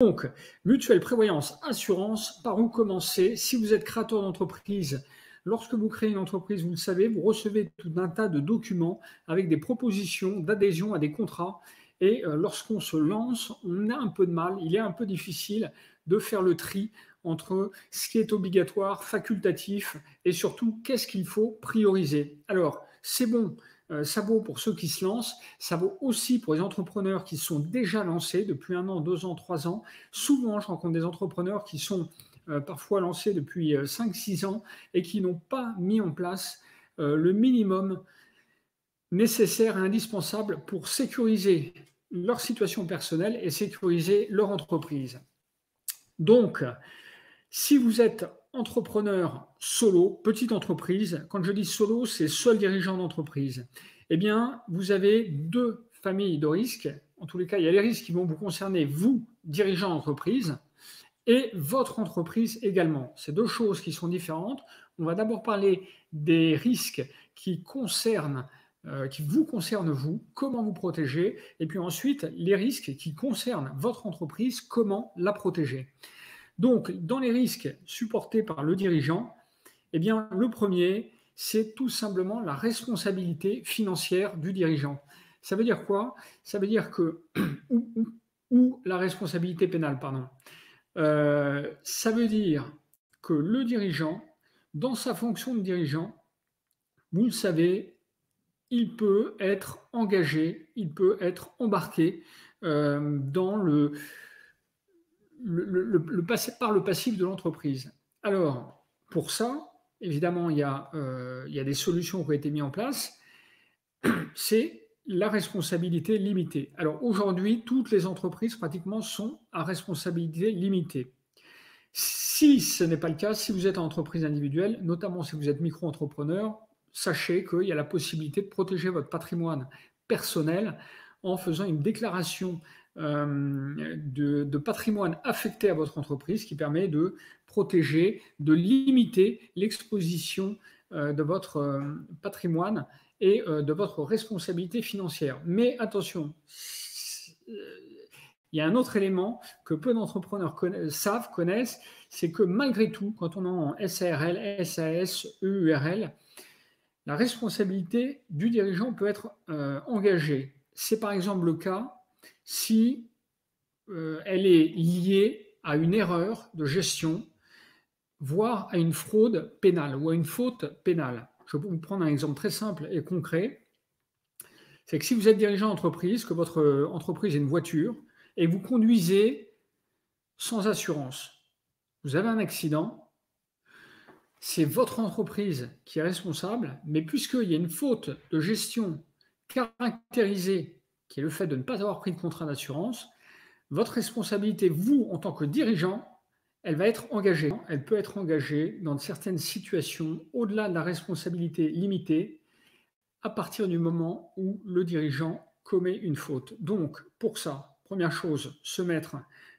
Donc, mutuelle, prévoyance, assurance, par où commencer? Si vous êtes créateur d'entreprise, lorsque vous créez une entreprise, vous le savez, vous recevez tout un tas de documents avec des propositions d'adhésion à des contrats. Et lorsqu'on se lance, on a un peu de mal, il est un peu difficile de faire le tri entre ce qui est obligatoire, facultatif, et surtout, qu'est-ce qu'il faut prioriser. Alors, c'est bon, ça vaut pour ceux qui se lancent, ça vaut aussi pour les entrepreneurs qui sont déjà lancés depuis 1 an, 2 ans, 3 ans. Souvent, je rencontre des entrepreneurs qui sont parfois lancés depuis 5, 6 ans et qui n'ont pas mis en place le minimum nécessaire et indispensable pour sécuriser leur situation personnelle et sécuriser leur entreprise. Donc, si vous êtes entrepreneur solo, petite entreprise, quand je dis solo, c'est seul dirigeant d'entreprise, eh bien, vous avez deux familles de risques. En tous les cas, il y a les risques qui vont vous concerner, vous, dirigeant d'entreprise, et votre entreprise également. C'est deux choses qui sont différentes. On va d'abord parler des risques qui vous concernent vous, comment vous protéger, et puis ensuite les risques qui concernent votre entreprise, comment la protéger. Donc, dans les risques supportés par le dirigeant, eh bien, le premier, c'est tout simplement la responsabilité financière du dirigeant. Ça veut dire quoi? Ça veut dire que, ou la responsabilité pénale, pardon. Ça veut dire que le dirigeant, dans sa fonction de dirigeant, vous le savez, il peut être engagé, il peut être embarqué dans par le passif de l'entreprise. Alors, pour ça, évidemment, il y a des solutions qui ont été mises en place. C'est la responsabilité limitée. Alors aujourd'hui, toutes les entreprises pratiquement sont à responsabilité limitée. Si ce n'est pas le cas, si vous êtes en entreprise individuelle, notamment si vous êtes micro-entrepreneur, sachez qu'il y a la possibilité de protéger votre patrimoine personnel en faisant une déclaration de patrimoine affecté à votre entreprise qui permet de protéger, de limiter l'exposition de votre patrimoine et de votre responsabilité financière. Mais attention, il y a un autre élément que peu d'entrepreneurs connaissent, c'est que malgré tout, quand on est en SARL, SAS, EURL, la responsabilité du dirigeant peut être engagée. C'est par exemple le cas si elle est liée à une erreur de gestion, voire à une fraude pénale ou à une faute pénale. Je vais vous prendre un exemple très simple et concret. C'est que si vous êtes dirigeant d'entreprise, que votre entreprise est une voiture, et vous conduisez sans assurance, vous avez un accident, c'est votre entreprise qui est responsable, mais puisqu'il y a une faute de gestion caractérisée, qui est le fait de ne pas avoir pris de contrat d'assurance, votre responsabilité, vous, en tant que dirigeant, elle va être engagée. Elle peut être engagée dans certaines situations, au-delà de la responsabilité limitée, à partir du moment où le dirigeant commet une faute. Donc, pour ça, première chose, se mettre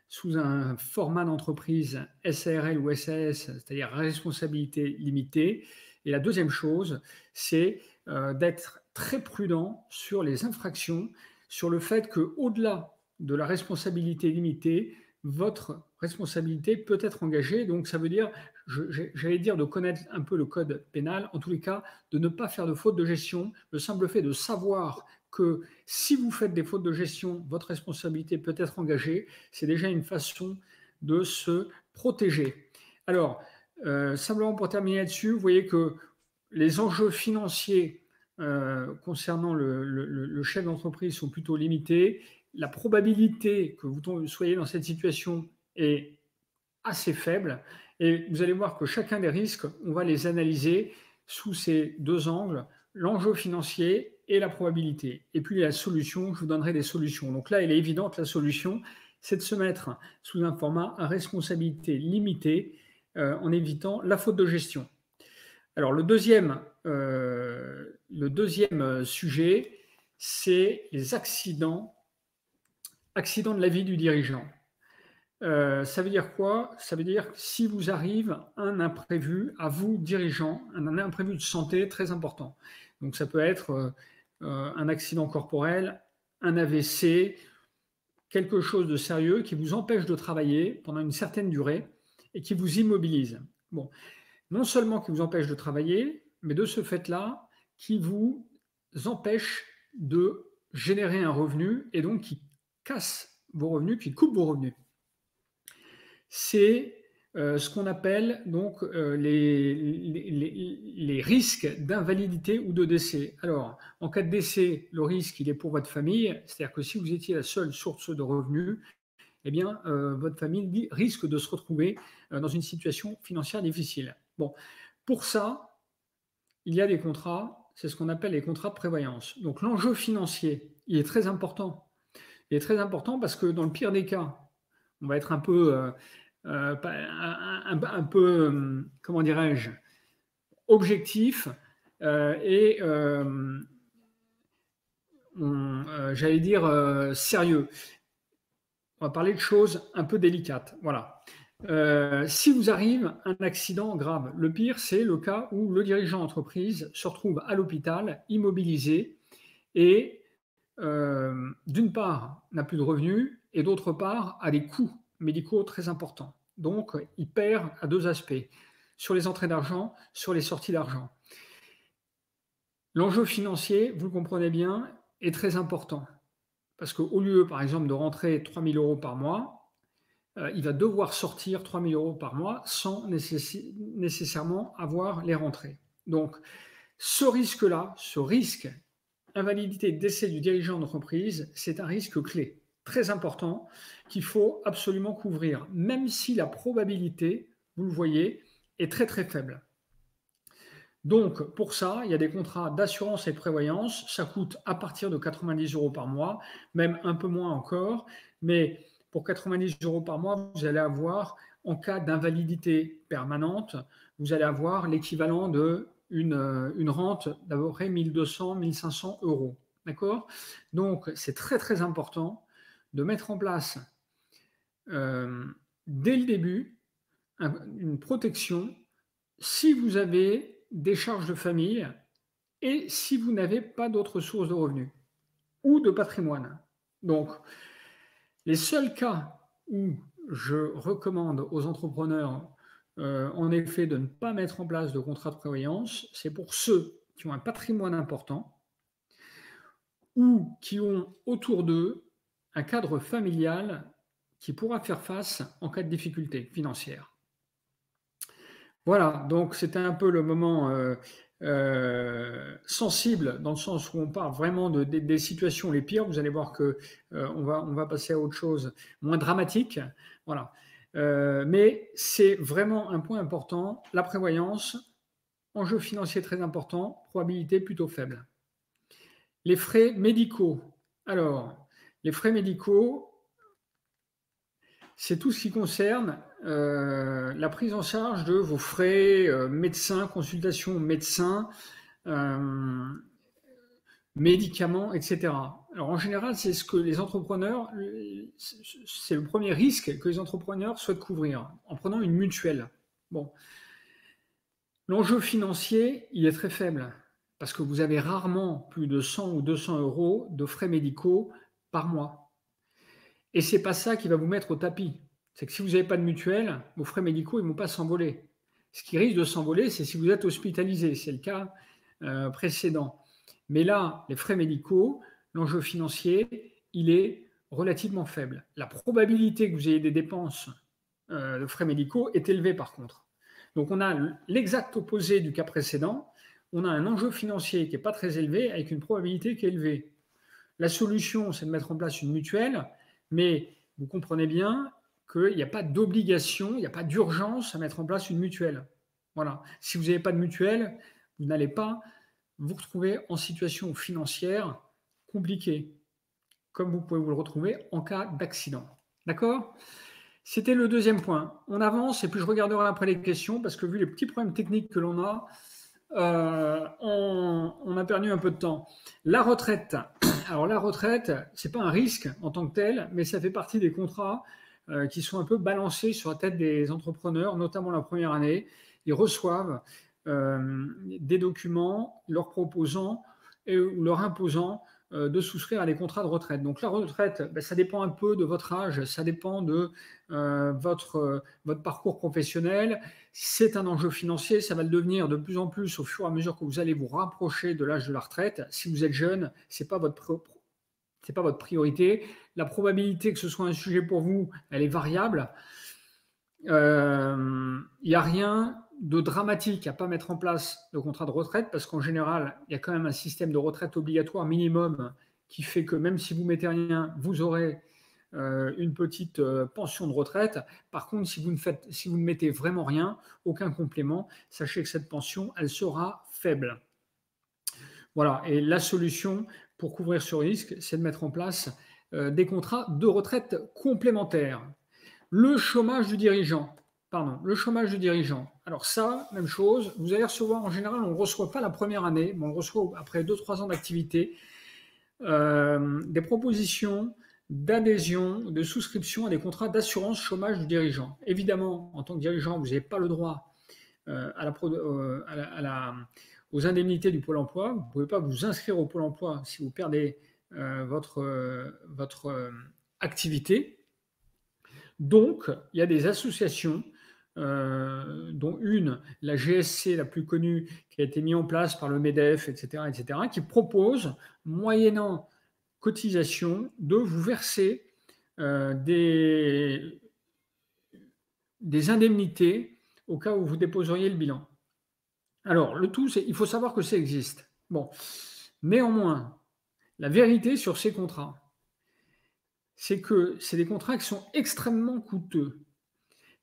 sous un format d'entreprise SARL ou SAS, c'est-à-dire responsabilité limitée. Et la deuxième chose, c'est d'être très prudent sur les infractions, sur le fait qu'au-delà de la responsabilité limitée, votre responsabilité peut être engagée. Donc, ça veut dire, j'allais dire, de connaître un peu le code pénal, en tous les cas, de ne pas faire de faute de gestion. Le simple fait de savoir que si vous faites des fautes de gestion, votre responsabilité peut être engagée, c'est déjà une façon de se protéger. Alors, simplement pour terminer là-dessus, vous voyez que les enjeux financiers concernant le chef d'entreprise sont plutôt limités. La probabilité que vous soyez dans cette situation est assez faible. Et vous allez voir que chacun des risques, on va les analyser sous ces deux angles, l'enjeu financier et la probabilité. Et puis la solution, je vous donnerai des solutions. Donc là, elle est évidente, la solution, c'est de se mettre sous un format à responsabilité limitée en évitant la faute de gestion. Alors le deuxième sujet, c'est les accidents de la vie du dirigeant. Ça veut dire quoi? Ça veut dire que si vous arrive un imprévu à vous, dirigeant, un imprévu de santé très important. Donc ça peut être un accident corporel, un AVC, quelque chose de sérieux qui vous empêche de travailler pendant une certaine durée et qui vous immobilise. Bon, non seulement qui vous empêche de travailler, mais de ce fait-là, qui vous empêche de générer un revenu et donc qui casse vos revenus, qui coupe vos revenus. C'est ce qu'on appelle donc les risques d'invalidité ou de décès. Alors, en cas de décès, le risque, il est pour votre famille, c'est-à-dire que si vous étiez la seule source de revenus, eh bien, votre famille risque de se retrouver dans une situation financière difficile. Bon, pour ça, il y a des contrats, c'est ce qu'on appelle les contrats de prévoyance. Donc, l'enjeu financier, il est très important. Il est très important parce que dans le pire des cas, on va être un peu comment dirais-je, objectif et j'allais dire sérieux. On va parler de choses un peu délicates. Voilà. Si vous arrive un accident grave, le pire, c'est le cas où le dirigeant d'entreprise se retrouve à l'hôpital, immobilisé, et d'une part, n'a plus de revenus, et d'autre part, a des coûts médicaux très importants. Donc, il perd à deux aspects, sur les entrées d'argent, sur les sorties d'argent. L'enjeu financier, vous le comprenez bien, est très important. Parce qu'au lieu, par exemple, de rentrer 3 000 euros par mois, il va devoir sortir 3 000 euros par mois sans nécessairement avoir les rentrées. Donc, ce risque-là, ce risque invalidité, décès du dirigeant d'entreprise, c'est un risque clé, très important, qu'il faut absolument couvrir, même si la probabilité, vous le voyez, est très très faible. Donc, pour ça, il y a des contrats d'assurance et de prévoyance. Ça coûte à partir de 90 euros par mois, même un peu moins encore. Mais pour 90 euros par mois, vous allez avoir, en cas d'invalidité permanente, vous allez avoir l'équivalent de une rente d'à peu près 1200, 1500 euros. D'accord? Donc, c'est très, très important de mettre en place, dès le début, une protection si vous avez des charges de famille et si vous n'avez pas d'autres sources de revenus ou de patrimoine. Donc, les seuls cas où je recommande aux entrepreneurs, en effet, de ne pas mettre en place de contrat de prévoyance, c'est pour ceux qui ont un patrimoine important ou qui ont autour d'eux un cadre familial qui pourra faire face en cas de difficulté financière. Voilà, donc c'était un peu le moment sensible, dans le sens où on parle vraiment des situations les pires. Vous allez voir que on va passer à autre chose, moins dramatique. Voilà. Mais c'est vraiment un point important. La prévoyance, enjeu financier très important, probabilité plutôt faible. Les frais médicaux. Alors, les frais médicaux, c'est tout ce qui concerne la prise en charge de vos frais médecins, consultations médecins, médicaments, etc. Alors en général, c'est ce que les entrepreneurs, c'est le premier risque que les entrepreneurs souhaitent couvrir en prenant une mutuelle. Bon, l'enjeu financier, il est très faible parce que vous avez rarement plus de 100 ou 200 euros de frais médicaux par mois. Et ce n'est pas ça qui va vous mettre au tapis. C'est que si vous n'avez pas de mutuelle, vos frais médicaux, ils ne vont pas s'envoler. Ce qui risque de s'envoler, c'est si vous êtes hospitalisé. C'est le cas précédent. Mais là, les frais médicaux, l'enjeu financier, il est relativement faible. La probabilité que vous ayez des dépenses de frais médicaux est élevée par contre. Donc on a l'exact opposé du cas précédent. On a un enjeu financier qui n'est pas très élevé avec une probabilité qui est élevée. La solution, c'est de mettre en place une mutuelle. Mais vous comprenez bien qu'il n'y a pas d'obligation, il n'y a pas d'urgence à mettre en place une mutuelle. Voilà. Si vous n'avez pas de mutuelle, vous n'allez pas vous retrouver en situation financière compliquée, comme vous pouvez vous le retrouver en cas d'accident. D'accord ? C'était le deuxième point. On avance et puis je regarderai après les questions parce que vu les petits problèmes techniques que l'on a, on a perdu un peu de temps. La retraite. Alors la retraite, ce n'est pas un risque en tant que tel, mais ça fait partie des contrats qui sont un peu balancés sur la tête des entrepreneurs, notamment la première année. Ils reçoivent des documents leur proposant ou leur imposant de souscrire à des contrats de retraite. Donc la retraite, ben, ça dépend un peu de votre âge, ça dépend de votre parcours professionnel. C'est un enjeu financier, ça va le devenir de plus en plus au fur et à mesure que vous allez vous rapprocher de l'âge de la retraite. Si vous êtes jeune, ce n'est pas votre priorité. La probabilité que ce soit un sujet pour vous, elle est variable. Il n'y a rien de dramatique à ne pas mettre en place de contrat de retraite parce qu'en général, il y a quand même un système de retraite obligatoire minimum qui fait que même si vous mettez rien, vous aurez une petite pension de retraite. Par contre, si vous ne mettez vraiment rien, aucun complément, sachez que cette pension, elle sera faible. Voilà, et la solution pour couvrir ce risque, c'est de mettre en place des contrats de retraite complémentaires. Le chômage du dirigeant. Le chômage du dirigeant. Alors ça, même chose, vous allez recevoir, en général, on ne le reçoit pas la première année, mais on le reçoit après 2-3 ans d'activité, des propositions d'adhésion, de souscription à des contrats d'assurance chômage du dirigeant. Évidemment, en tant que dirigeant, vous n'avez pas le droit aux indemnités du Pôle emploi. Vous ne pouvez pas vous inscrire au Pôle emploi si vous perdez votre activité. Donc, il y a des associations, dont une, la GSC la plus connue, qui a été mise en place par le MEDEF, etc., qui propose, moyennant cotisation, de vous verser des indemnités au cas où vous déposeriez le bilan. Alors, le tout, il faut savoir que ça existe. Bon, néanmoins, la vérité sur ces contrats, c'est que c'est des contrats qui sont extrêmement coûteux.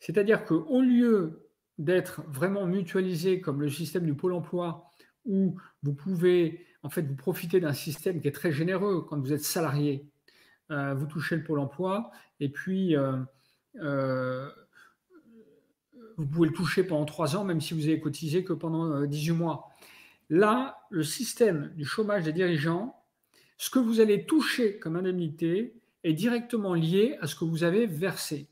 C'est-à-dire qu'au lieu d'être vraiment mutualisés comme le système du Pôle emploi, où vous pouvez en fait vous profiter d'un système qui est très généreux quand vous êtes salarié, vous touchez le Pôle emploi et puis vous pouvez le toucher pendant 3 ans, même si vous avez cotisé que pendant 18 mois. Là, le système du chômage des dirigeants, ce que vous allez toucher comme indemnité est directement lié à ce que vous avez versé.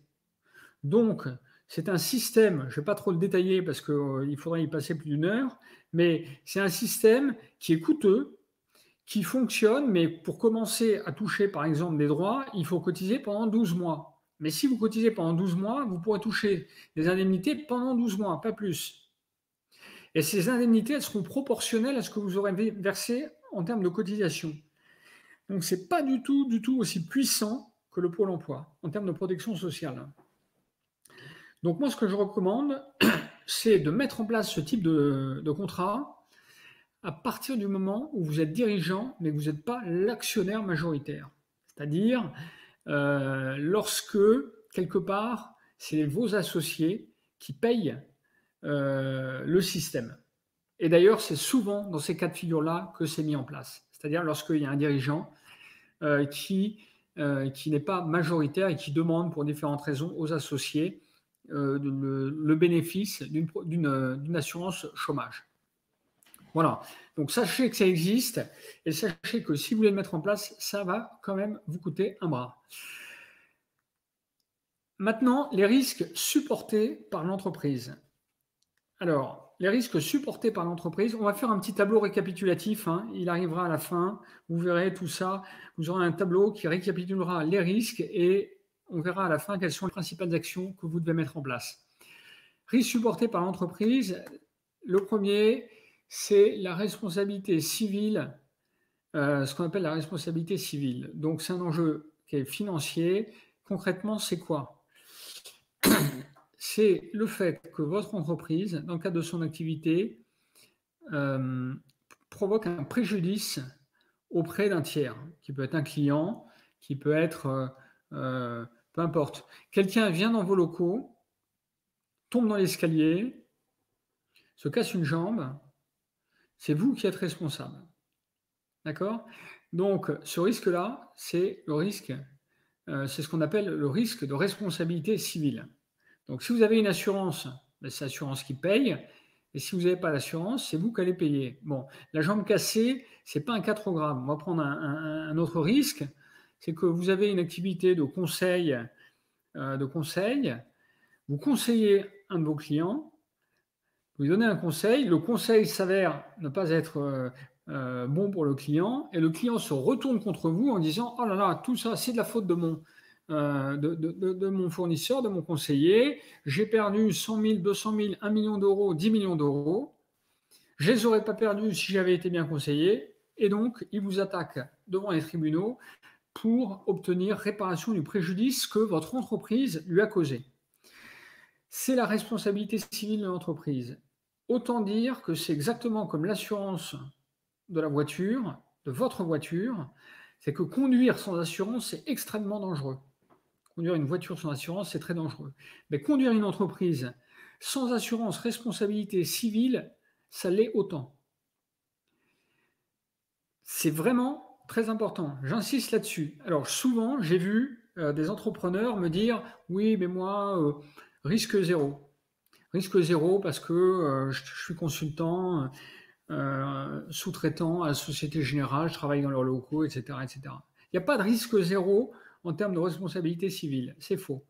Donc, c'est un système, je ne vais pas trop le détailler parce qu'il faudrait y passer plus d'une heure, mais c'est un système qui est coûteux, qui fonctionne, mais pour commencer à toucher par exemple des droits, il faut cotiser pendant 12 mois. Mais si vous cotisez pendant 12 mois, vous pourrez toucher des indemnités pendant 12 mois, pas plus. Et ces indemnités, elles seront proportionnelles à ce que vous aurez versé en termes de cotisation. Donc, ce n'est pas du tout aussi puissant que le Pôle emploi en termes de protection sociale. Donc, moi, ce que je recommande, c'est de mettre en place ce type de contrat à partir du moment où vous êtes dirigeant, mais que vous n'êtes pas l'actionnaire majoritaire. C'est-à-dire lorsque, quelque part, c'est vos associés qui payent le système. Et d'ailleurs, c'est souvent dans ces cas de figure-là que c'est mis en place. C'est-à-dire lorsqu'il y a un dirigeant qui n'est pas majoritaire et qui demande pour différentes raisons aux associés le bénéfice d'une assurance chômage. Voilà. Donc sachez que ça existe et sachez que si vous voulez le mettre en place, ça va quand même vous coûter un bras. Maintenant, les risques supportés par l'entreprise. Alors, les risques supportés par l'entreprise, on va faire un petit tableau récapitulatif, hein, il arrivera à la fin, vous verrez tout ça, vous aurez un tableau qui récapitulera les risques et on verra à la fin quelles sont les principales actions que vous devez mettre en place. Risques supportés par l'entreprise, le premier, c'est la responsabilité civile, ce qu'on appelle la responsabilité civile. Donc, c'est un enjeu qui est financier. Concrètement, c'est quoi ? C'est le fait que votre entreprise, dans le cadre de son activité, provoque un préjudice auprès d'un tiers, qui peut être un client, qui peut être, peu importe. Quelqu'un vient dans vos locaux, tombe dans l'escalier, se casse une jambe, c'est vous qui êtes responsable. D'accord ? Donc, ce risque-là, c'est le risque, c'est ce qu'on appelle le risque de responsabilité civile. Donc, si vous avez une assurance, ben, c'est l'assurance qui paye. Et si vous n'avez pas l'assurance, c'est vous qui allez payer. Bon, la jambe cassée, ce n'est pas un cas trop grave. On va prendre un autre risque. C'est que vous avez une activité de conseil. Vous conseillez un de vos clients. Vous lui donnez un conseil. Le conseil s'avère ne pas être bon pour le client, et le client se retourne contre vous en disant: «Oh là là, tout ça, c'est de la faute de mon fournisseur, de mon conseiller. J'ai perdu 100 000, 200 000, 1 million d'euros, 10 millions d'euros. Je ne les aurais pas perdus si j'avais été bien conseillé.» Et donc, il vous attaque devant les tribunaux pour obtenir réparation du préjudice que votre entreprise lui a causé. C'est la responsabilité civile de l'entreprise. Autant dire que c'est exactement comme l'assurance de la voiture, de votre voiture, c'est que conduire sans assurance, c'est extrêmement dangereux. Conduire une voiture sans assurance, c'est très dangereux. Mais conduire une entreprise sans assurance, responsabilité civile, ça l'est autant. C'est vraiment très important. J'insiste là-dessus. Alors souvent, j'ai vu des entrepreneurs me dire: «Oui, mais moi, risque zéro. Risque zéro parce que je suis consultant, sous-traitant à la Société Générale, je travaille dans leurs locaux, etc., etc.» Il n'y a pas de risque zéro en termes de responsabilité civile. C'est faux.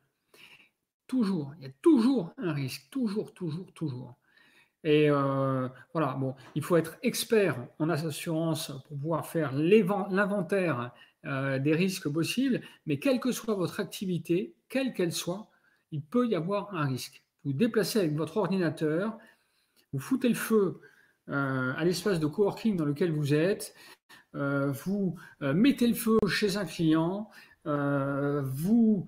Toujours, il y a toujours un risque. Toujours, toujours, toujours. Et voilà, bon, il faut être expert en assurance pour pouvoir faire l'inventaire des risques possibles, mais quelle que soit votre activité, quelle qu'elle soit, il peut y avoir un risque. Vous vous déplacez avec votre ordinateur, vous foutez le feu à l'espace de coworking dans lequel vous êtes, vous mettez le feu chez un client, vous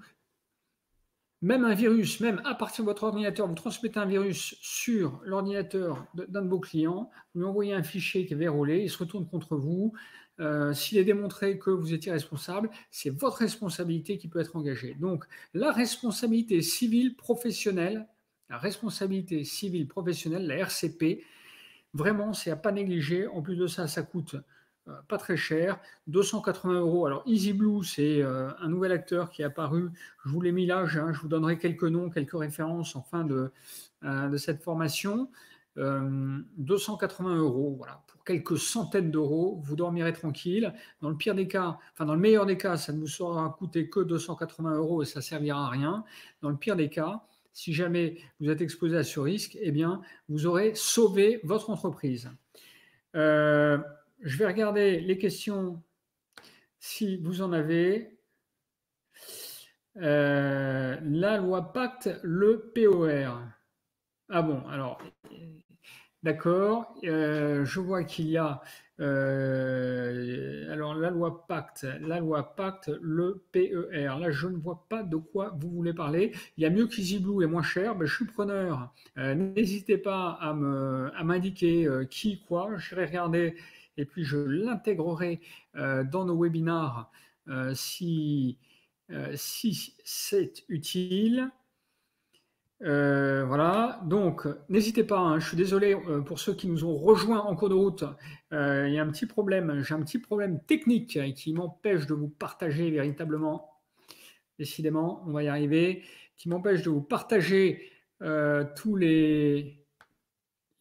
même un virus, même à partir de votre ordinateur, vous transmettez un virus sur l'ordinateur d'un de vos clients, vous lui envoyez un fichier qui est verrouillé, il se retourne contre vous. S'il est démontré que vous étiez responsable, c'est votre responsabilité qui peut être engagée. Donc, la responsabilité civile professionnelle, la RCP, vraiment, c'est à pas négliger. En plus de ça, ça coûte pas très cher, 280 €. Alors EasyBlue, c'est un nouvel acteur qui est apparu. Je vous l'ai mis là, je vous donnerai quelques noms, quelques références en fin de cette formation. 280 €, voilà, pour quelques centaines d'euros, vous dormirez tranquille. Dans le pire des cas, enfin dans le meilleur des cas, ça ne vous sera coûté que 280 € et ça servira à rien. Dans le pire des cas, si jamais vous êtes exposé à ce risque, eh bien, vous aurez sauvé votre entreprise. Je vais regarder les questions si vous en avez. La loi Pacte, le POR. Ah bon, alors, d'accord. Je vois qu'il y a alors la loi Pacte, le PER. Là, je ne vois pas de quoi vous voulez parler. Il y a mieux qu'EasyBlue et moins cher. Ben, je suis preneur. N'hésitez pas à m'indiquer qui, quoi. Je vais regarder et puis je l'intégrerai dans nos webinars si c'est utile. Voilà, donc n'hésitez pas, hein, je suis désolé pour ceux qui nous ont rejoints en cours de route. Il y a un petit problème, j'ai un petit problème technique qui m'empêche de vous partager véritablement, décidément, on va y arriver, qui m'empêche de vous partager tous les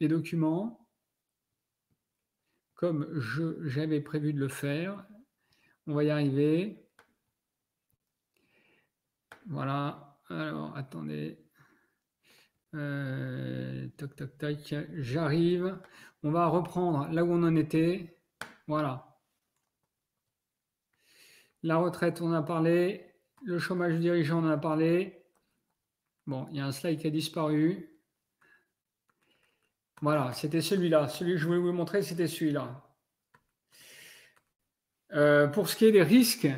documents comme j'avais prévu de le faire. On va y arriver. Voilà, alors attendez. Tac, tac, tac, j'arrive. On va reprendre là où on en était. Voilà. La retraite, on en a parlé. Le chômage dirigeant, on en a parlé. Bon, il y a un slide qui a disparu. Voilà, c'était celui-là. Celui que je voulais vous montrer, c'était celui-là. Pour ce qui est des risques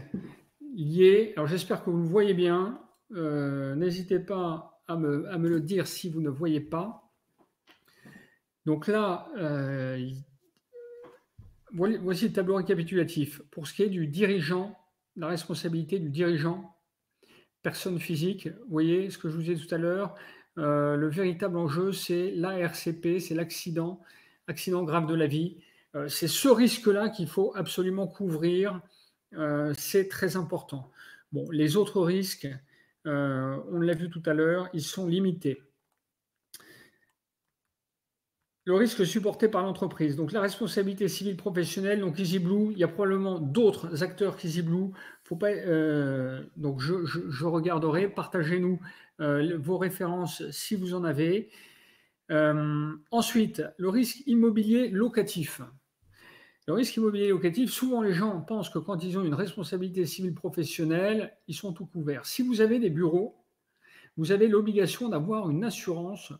liés, alors j'espère que vous le voyez bien. N'hésitez pas à me le dire si vous ne voyez pas. Donc là, voici le tableau récapitulatif. Pour ce qui est du dirigeant, la responsabilité du dirigeant, personne physique, vous voyez ce que je vous disais tout à l'heure, le véritable enjeu, c'est l'ARCP, c'est accident grave de la vie. C'est ce risque-là qu'il faut absolument couvrir. C'est très important. Bon, les autres risques, on l'a vu tout à l'heure, ils sont limités. Le risque supporté par l'entreprise. Donc la responsabilité civile professionnelle, donc EasyBlue, il y a probablement d'autres acteurs qu'EasyBlue. Faut pas, donc je regarderai, partagez-nous vos références si vous en avez. Ensuite, le risque immobilier locatif. Le risque immobilier locatif, souvent les gens pensent que quand ils ont une responsabilité civile professionnelle, ils sont tout couverts. Si vous avez des bureaux, vous avez l'obligation d'avoir une assurance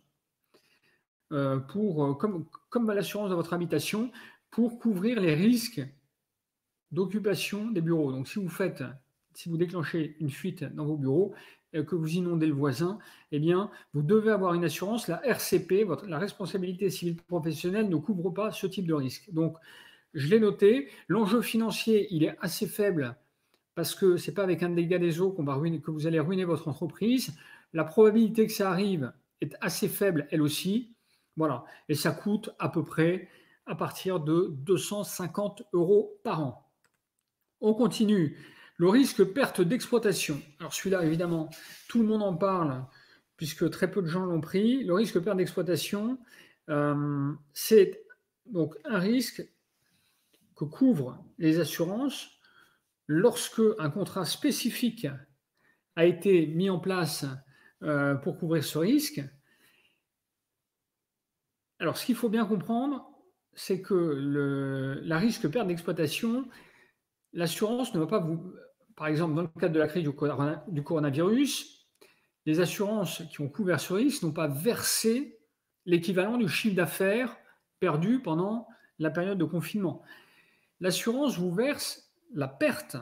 comme l'assurance de votre habitation pour couvrir les risques d'occupation des bureaux. Donc si vous déclenchez une fuite dans vos bureaux, que vous inondez le voisin, eh bien, vous devez avoir une assurance. La RCP, la responsabilité civile professionnelle, ne couvre pas ce type de risque. Donc, je l'ai noté. L'enjeu financier, il est assez faible parce que ce n'est pas avec un dégât des eaux que vous allez ruiner votre entreprise. La probabilité que ça arrive est assez faible, elle aussi. Voilà. Et ça coûte à peu près à partir de 250 € par an. On continue. Le risque perte d'exploitation. Alors celui-là, évidemment, tout le monde en parle puisque très peu de gens l'ont pris. Le risque perte d'exploitation, c'est donc un risque que couvrent les assurances lorsque un contrat spécifique a été mis en place pour couvrir ce risque. Alors ce qu'il faut bien comprendre, c'est que la risque perte d'exploitation, l'assurance ne va pas vous... Par exemple, dans le cadre de la crise du coronavirus, les assurances qui ont couvert ce risque n'ont pas versé l'équivalent du chiffre d'affaires perdu pendant la période de confinement. L'assurance vous verse la perte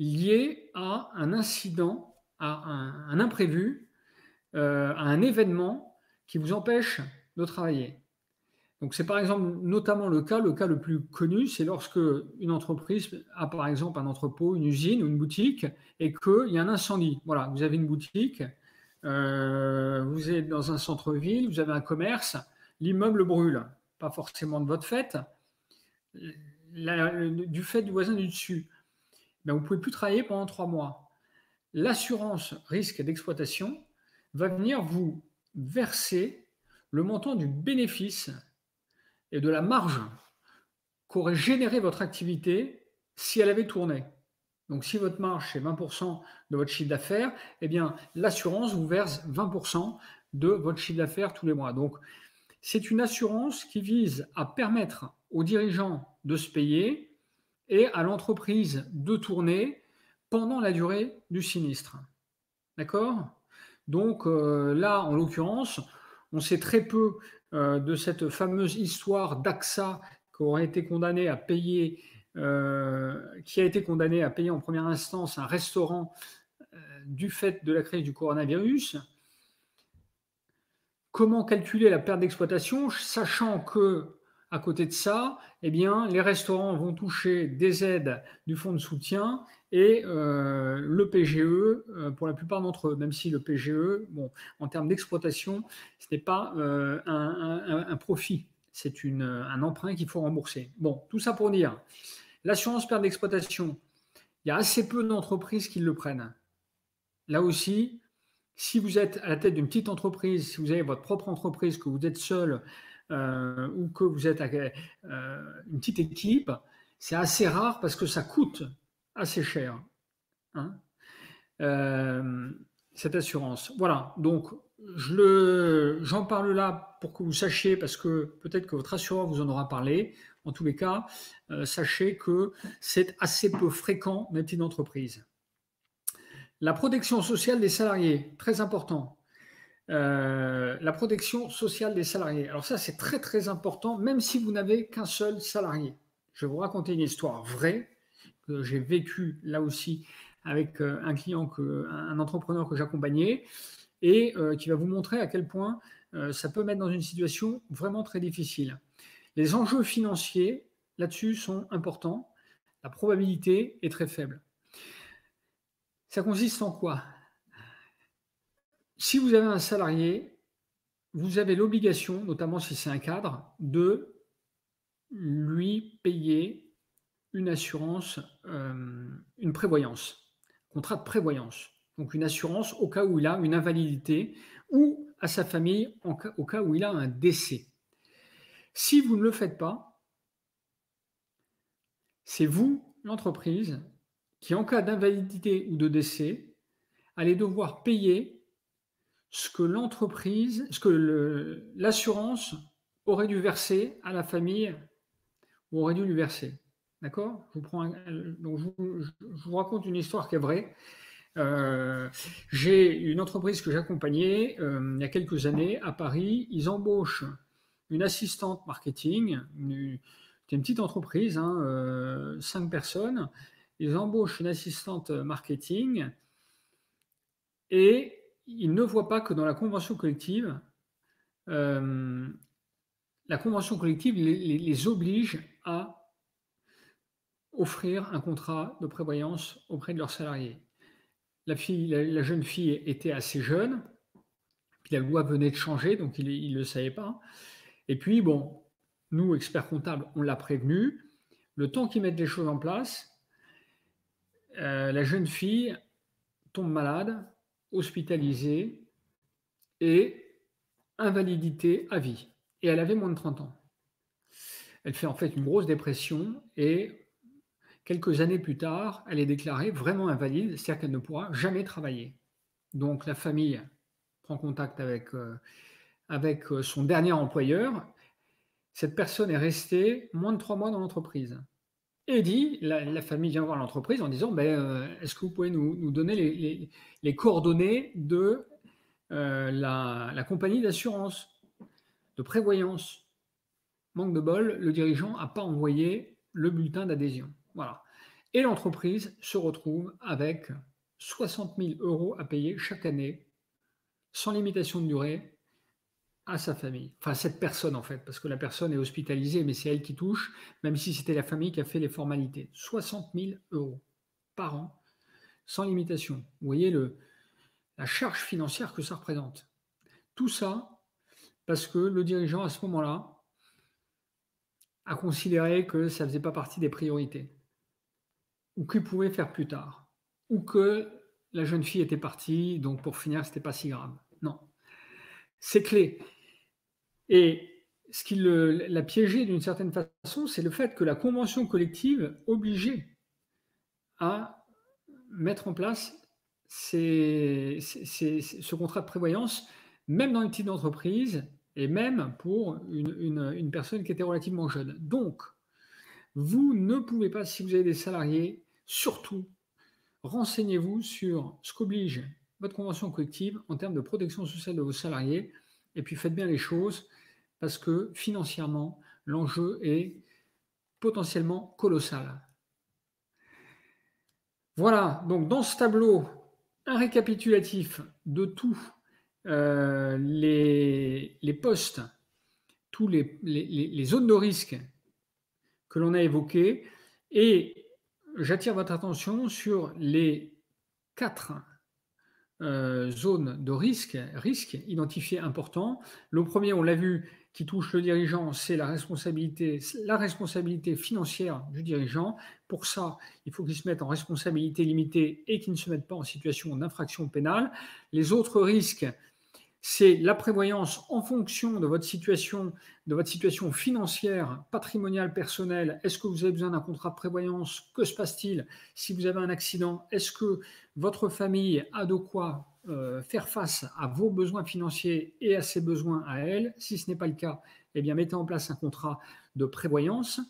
liée à un incident, à un imprévu, à un événement qui vous empêche de travailler. Donc c'est par exemple notamment le cas le plus connu, c'est lorsque une entreprise a par exemple un entrepôt, une usine ou une boutique et qu'il y a un incendie. Voilà, vous avez une boutique, vous êtes dans un centre-ville, vous avez un commerce, l'immeuble brûle, pas forcément de votre fait, du fait du voisin du dessus. Ben, vous ne pouvez plus travailler pendant 3 mois. L'assurance risque d'exploitation va venir vous verser le montant du bénéfice et de la marge qu'aurait généré votre activité si elle avait tourné. Donc si votre marge c'est 20% de votre chiffre d'affaires, eh bien l'assurance vous verse 20% de votre chiffre d'affaires tous les mois. Donc c'est une assurance qui vise à permettre aux dirigeants de se payer et à l'entreprise de tourner pendant la durée du sinistre. D'accord? Donc là, en l'occurrence, on sait très peu de cette fameuse histoire d'AXA qui a été condamné à payer en première instance un restaurant du fait de la crise du coronavirus. Comment calculer la perte d'exploitation, sachant que à côté de ça, eh bien, les restaurants vont toucher des aides du fonds de soutien et le PGE pour la plupart d'entre eux, même si le PGE, bon, en termes d'exploitation, ce n'est pas un profit, c'est un emprunt qu'il faut rembourser. Bon, tout ça pour dire, l'assurance perte d'exploitation, il y a assez peu d'entreprises qui le prennent. Là aussi, si vous êtes à la tête d'une petite entreprise, si vous avez votre propre entreprise, que vous êtes seul ou que vous êtes une petite équipe, c'est assez rare parce que ça coûte assez cher, hein, cette assurance. Voilà, donc j'en parle là pour que vous sachiez, parce que peut-être que votre assureur vous en aura parlé. En tous les cas, sachez que c'est assez peu fréquent dans les petites entreprises. La protection sociale des salariés, très important. La protection sociale des salariés. Alors ça, c'est très très important, même si vous n'avez qu'un seul salarié. Je vais vous raconter une histoire vraie que j'ai vécue là aussi avec un client, un entrepreneur que j'accompagnais et qui va vous montrer à quel point ça peut mettre dans une situation vraiment très difficile. Les enjeux financiers là-dessus sont importants. La probabilité est très faible. Ça consiste en quoi? Si vous avez un salarié, vous avez l'obligation, notamment si c'est un cadre, de lui payer une assurance, une prévoyance, contrat de prévoyance. Donc une assurance au cas où il a une invalidité ou à sa famille au cas où il a un décès. Si vous ne le faites pas, c'est vous, l'entreprise, qui en cas d'invalidité ou de décès, allez devoir payer ce que l'assurance aurait dû verser à la famille vous aurez dû lui verser. D'accord? Donc je vous raconte une histoire qui est vraie. J'ai une entreprise que j'accompagnais il y a quelques années à Paris. Ils embauchent une assistante marketing. C'était une petite entreprise, hein, 5 personnes. Ils embauchent une assistante marketing et ils ne voient pas que dans la convention collective, la convention collective les oblige à offrir un contrat de prévoyance auprès de leurs salariés. La jeune fille était assez jeune, puis la loi venait de changer, donc il ne le savait pas. Et puis, bon, nous, experts comptables, on l'a prévenu. Le temps qu'ils mettent les choses en place, la jeune fille tombe malade, hospitalisée et invalidité à vie. Et elle avait moins de 30 ans. Elle fait en fait une grosse dépression et quelques années plus tard, elle est déclarée vraiment invalide, c'est-à-dire qu'elle ne pourra jamais travailler. Donc la famille prend contact avec son dernier employeur. Cette personne est restée moins de 3 mois dans l'entreprise. Et dit, la famille vient voir l'entreprise en disant, est-ce que vous pouvez nous donner les coordonnées de la compagnie d'assurance, de prévoyance? Manque de bol, le dirigeant n'a pas envoyé le bulletin d'adhésion. Voilà. Et l'entreprise se retrouve avec 60 000 € à payer chaque année, sans limitation de durée, à sa famille. Enfin, cette personne, en fait, parce que la personne est hospitalisée, mais c'est elle qui touche, même si c'était la famille qui a fait les formalités. 60 000 € par an, sans limitation. Vous voyez la charge financière que ça représente. Tout ça parce que le dirigeant, à ce moment-là, a considéré que ça ne faisait pas partie des priorités, ou qu'il pouvait faire plus tard, ou que la jeune fille était partie, donc pour finir, ce n'était pas si grave. Non, c'est clé. Et ce qui l'a piégé d'une certaine façon, c'est le fait que la convention collective obligeait à mettre en place ce contrat de prévoyance, même dans une petite entreprise et même pour une personne qui était relativement jeune. Donc, vous ne pouvez pas, si vous avez des salariés, surtout, renseignez-vous sur ce qu'oblige votre convention collective en termes de protection sociale de vos salariés, et puis faites bien les choses, parce que financièrement, l'enjeu est potentiellement colossal. Voilà, donc dans ce tableau, un récapitulatif de tous les postes, tous les zones de risque que l'on a évoquées, et j'attire votre attention sur les 4 zones de risque identifiées importants. Le premier, on l'a vu, qui touche le dirigeant, c'est la responsabilité financière du dirigeant. Pour ça, il faut qu'il se mette en responsabilité limitée et qu'il ne se mette pas en situation d'infraction pénale. Les autres risques, c'est la prévoyance en fonction de votre situation financière, patrimoniale, personnelle. Est-ce que vous avez besoin d'un contrat de prévoyance? Que se passe-t-il si vous avez un accident? Est-ce que votre famille a de quoi faire face à vos besoins financiers et à ses besoins à elle? Si ce n'est pas le cas, eh bien, mettez en place un contrat de prévoyance.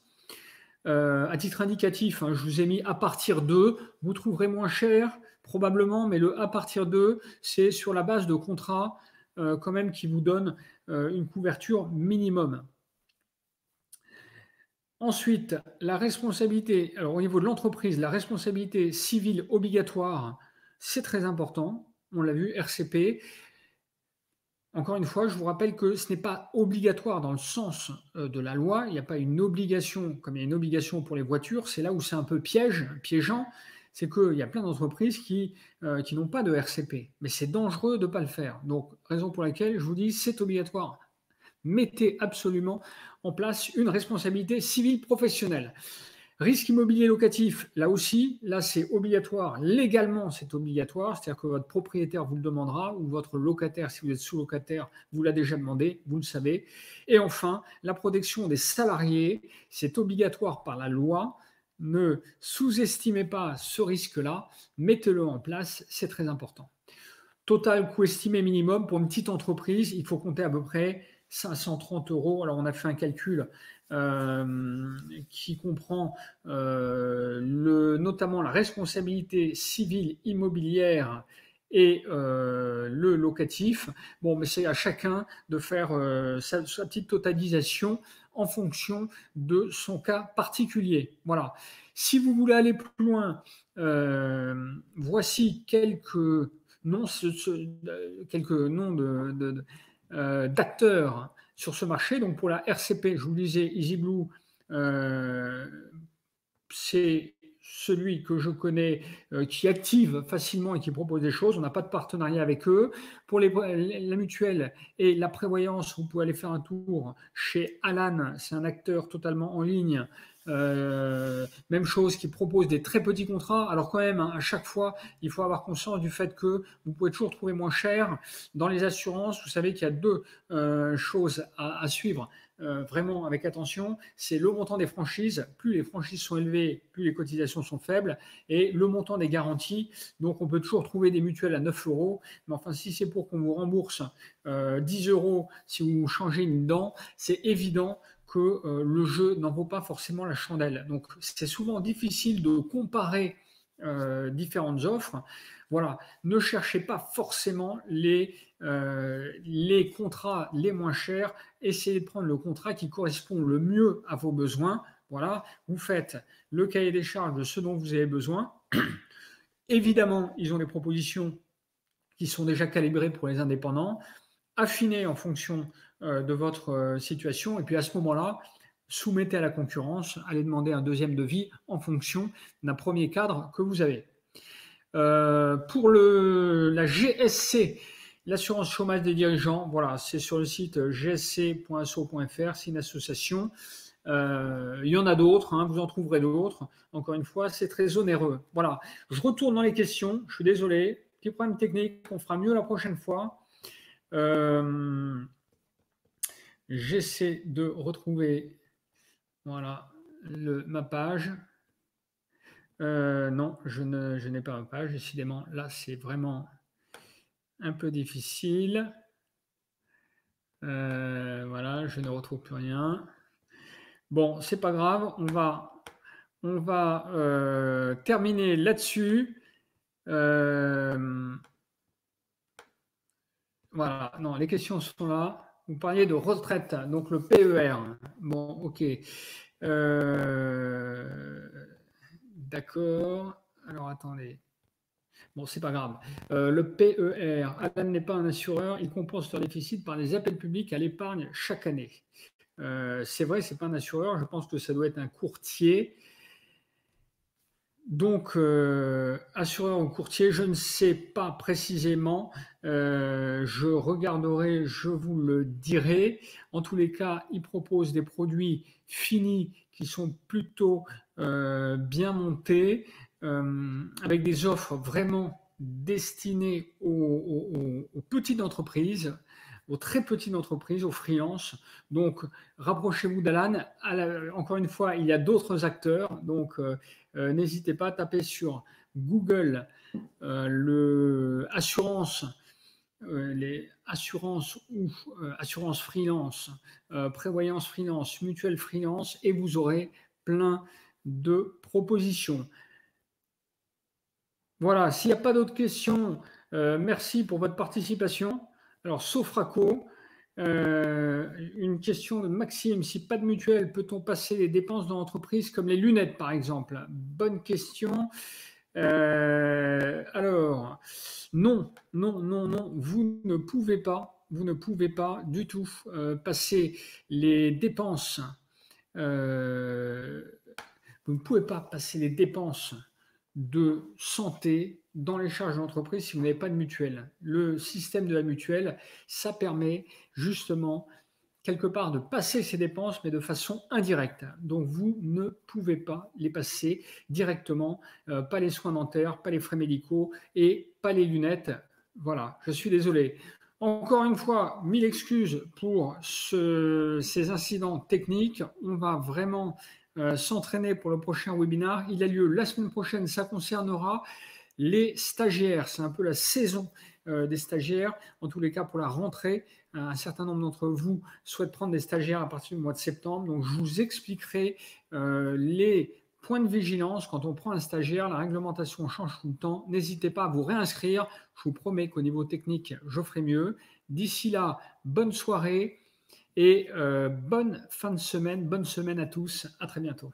À titre indicatif, hein, je vous ai mis à partir de, vous trouverez moins cher probablement, mais le à partir de, c'est sur la base de contrats quand même qui vous donne une couverture minimum. Ensuite, la responsabilité, alors au niveau de l'entreprise, la responsabilité civile obligatoire, c'est très important, on l'a vu, RCP. Encore une fois, je vous rappelle que ce n'est pas obligatoire dans le sens de la loi, il n'y a pas une obligation, comme il y a une obligation pour les voitures, c'est là où c'est un peu piégeant, c'est qu'il y a plein d'entreprises qui n'ont pas de RCP, mais c'est dangereux de ne pas le faire. Donc, raison pour laquelle je vous dis, c'est obligatoire. Mettez absolument en place une responsabilité civile professionnelle. Risque immobilier locatif, là aussi, là c'est obligatoire, légalement c'est obligatoire, c'est-à-dire que votre propriétaire vous le demandera ou votre locataire, si vous êtes sous-locataire, vous l'a déjà demandé, vous le savez. Et enfin, la protection des salariés, c'est obligatoire par la loi. Ne sous-estimez pas ce risque-là, mettez-le en place, c'est très important. Total coût estimé minimum pour une petite entreprise, il faut compter à peu près 530 €. Alors on a fait un calcul qui comprend notamment la responsabilité civile immobilière et le locatif. Bon, mais c'est à chacun de faire sa petite totalisation en fonction de son cas particulier. Voilà. Si vous voulez aller plus loin, voici quelques noms, quelques noms d'acteurs sur ce marché. Donc pour la RCP, je vous le disais, EasyBlue, c'est celui que je connais qui active facilement et qui propose des choses. On n'a pas de partenariat avec eux. Pour la mutuelle et la prévoyance, vous pouvez aller faire un tour chez Alan. C'est un acteur totalement en ligne. Même chose, qui propose des très petits contrats. Alors quand même, hein, à chaque fois, il faut avoir conscience du fait que vous pouvez toujours trouver moins cher. Dans les assurances, vous savez qu'il y a deux choses à suivre. Vraiment avec attention, c'est le montant des franchises. Plus les franchises sont élevées, plus les cotisations sont faibles, et le montant des garanties. Donc on peut toujours trouver des mutuelles à 9 euros, mais enfin si c'est pour qu'on vous rembourse 10 euros si vous changez une dent, c'est évident que le jeu n'en vaut pas forcément la chandelle. Donc c'est souvent difficile de comparer différentes offres. Voilà, ne cherchez pas forcément les contrats les moins chers, essayez de prendre le contrat qui correspond le mieux à vos besoins. Voilà, vous faites le cahier des charges de ce dont vous avez besoin. Évidemment, ils ont des propositions qui sont déjà calibrées pour les indépendants, affinées en fonction de votre situation, et puis à ce moment-là, soumettez à la concurrence, allez demander un deuxième devis en fonction d'un premier cadre que vous avez. Pour la GSC, l'assurance chômage des dirigeants, voilà, c'est sur le site gsc.asso.fr, c'est une association. Il y en a d'autres, hein, vous en trouverez d'autres. Encore une fois, c'est très onéreux. Voilà, je retourne dans les questions, je suis désolé, petit problème technique, on fera mieux la prochaine fois. J'essaie de retrouver voilà, ma page. Non, je n'ai pas ma page, décidément. Là, c'est vraiment un peu difficile. Voilà, je ne retrouve plus rien. Bon, c'est pas grave, on va terminer là-dessus. Voilà, non, les questions sont là. Vous parliez de retraite, donc le PER. Bon, ok. D'accord. Alors, attendez. Bon, c'est pas grave. Le PER, Alan n'est pas un assureur, il compense leur déficit par des appels publics à l'épargne chaque année. C'est vrai, c'est pas un assureur, je pense que ça doit être un courtier. Donc, assureur ou courtier, je ne sais pas précisément. Je regarderai, je vous le dirai. En tous les cas, ils proposent des produits finis qui sont plutôt bien montés, avec des offres vraiment destinées aux petites entreprises, aux très petites entreprises, aux freelances. Donc, rapprochez-vous d'Alan. Encore une fois, il y a d'autres acteurs. Donc, n'hésitez pas à taper sur Google les assurances ou assurance freelance, prévoyance freelance, mutuelle freelance, et vous aurez plein de propositions. Voilà, s'il n'y a pas d'autres questions, merci pour votre participation. Alors, Sofraco, une question de Maxime. Si pas de mutuelle, peut-on passer les dépenses dans l'entreprise comme les lunettes, par exemple? Bonne question. Alors, non, vous ne pouvez pas du tout passer les dépenses. Vous ne pouvez pas passer les dépenses de santé dans les charges d'entreprise si vous n'avez pas de mutuelle. Le système de la mutuelle, ça permet justement quelque part de passer ces dépenses, mais de façon indirecte. Donc vous ne pouvez pas les passer directement, pas les soins dentaires, pas les frais médicaux et pas les lunettes. Voilà, je suis désolé. Encore une fois, 1000 excuses pour ces incidents techniques. On va vraiment s'entraîner pour le prochain webinaire. Il a lieu la semaine prochaine, ça concernera les stagiaires. C'est un peu la saison des stagiaires. En tous les cas, pour la rentrée, un certain nombre d'entre vous souhaitent prendre des stagiaires à partir du mois de septembre. Donc, je vous expliquerai les points de vigilance. Quand on prend un stagiaire, la réglementation change tout le temps. N'hésitez pas à vous réinscrire. Je vous promets qu'au niveau technique, je ferai mieux. D'ici là, bonne soirée et bonne fin de semaine. Bonne semaine à tous. À très bientôt.